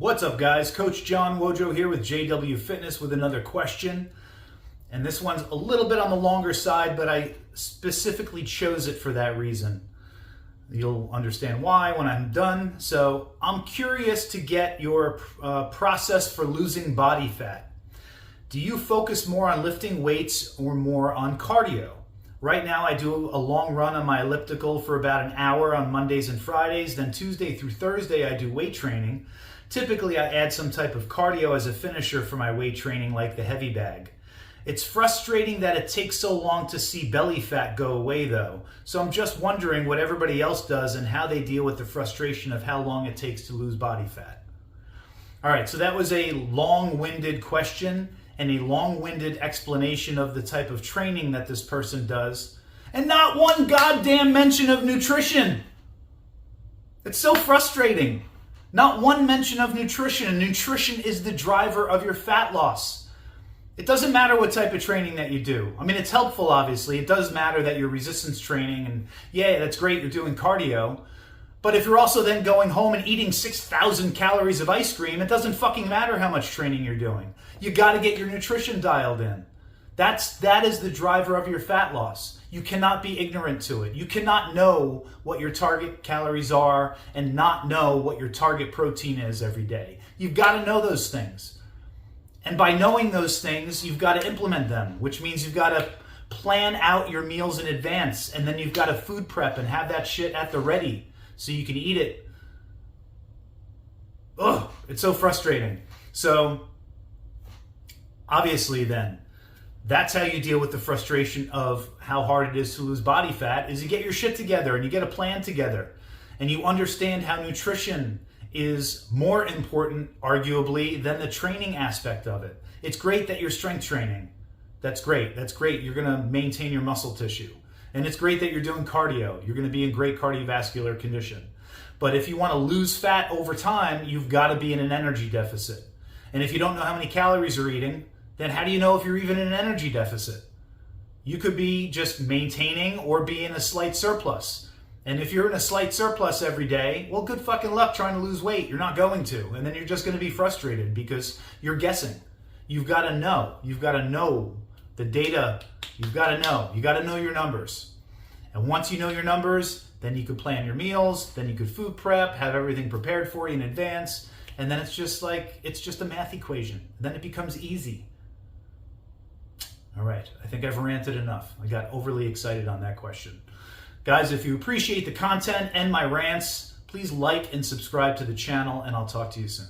What's up, guys? Coach John Wojo here with JW Fitness with another question. And this one's a little bit on the longer side, but I specifically chose it for that reason. You'll understand why when I'm done. So I'm curious to get your process for losing body fat. Do you focus more on lifting weights or more on cardio? Right now I do a long run on my elliptical for about an hour on Mondays and Fridays. Then Tuesday through Thursday I do weight training. Typically I add some type of cardio as a finisher for my weight training, like the heavy bag. It's frustrating that it takes so long to see belly fat go away though. So I'm just wondering what everybody else does and how they deal with the frustration of how long it takes to lose body fat. All right, so that was a long-winded question and a long-winded explanation of the type of training that this person does, and not one goddamn mention of nutrition. It's so frustrating. Not one mention of nutrition, and nutrition is the driver of your fat loss. It doesn't matter what type of training that you do. I mean, it's helpful, obviously. It does matter that you're resistance training, and yeah, that's great, you're doing cardio. But if you're also then going home and eating 6,000 calories of ice cream, it doesn't fucking matter how much training you're doing. You got to get your nutrition dialed in. That is the driver of your fat loss. You cannot be ignorant to it. You cannot know what your target calories are and not know what your target protein is every day. You've got to know those things. And by knowing those things, you've got to implement them, which means you've got to plan out your meals in advance, and then you've got to food prep and have that shit at the ready so you can eat it. Ugh, it's so frustrating. So, obviously then, that's how you deal with the frustration of how hard it is to lose body fat, is you get your shit together and you get a plan together. And you understand how nutrition is more important, arguably, than the training aspect of it. It's great that you're strength training. That's great. That's great. You're going to maintain your muscle tissue. And it's great that you're doing cardio. You're going to be in great cardiovascular condition. But if you want to lose fat over time, you've got to be in an energy deficit. And if you don't know how many calories you're eating, then how do you know if you're even in an energy deficit? You could be just maintaining or be in a slight surplus. And if you're in a slight surplus every day, well, good fucking luck trying to lose weight. You're not going to. And then you're just going to be frustrated because you're guessing. You've got to know. You've got to know the data. You've got to know. You got to know your numbers. And once you know your numbers, then you could plan your meals. Then you could food prep, have everything prepared for you in advance. And then it's just a math equation. Then it becomes easy. All right, I think I've ranted enough. I got overly excited on that question. Guys, if you appreciate the content and my rants, please like and subscribe to the channel, and I'll talk to you soon.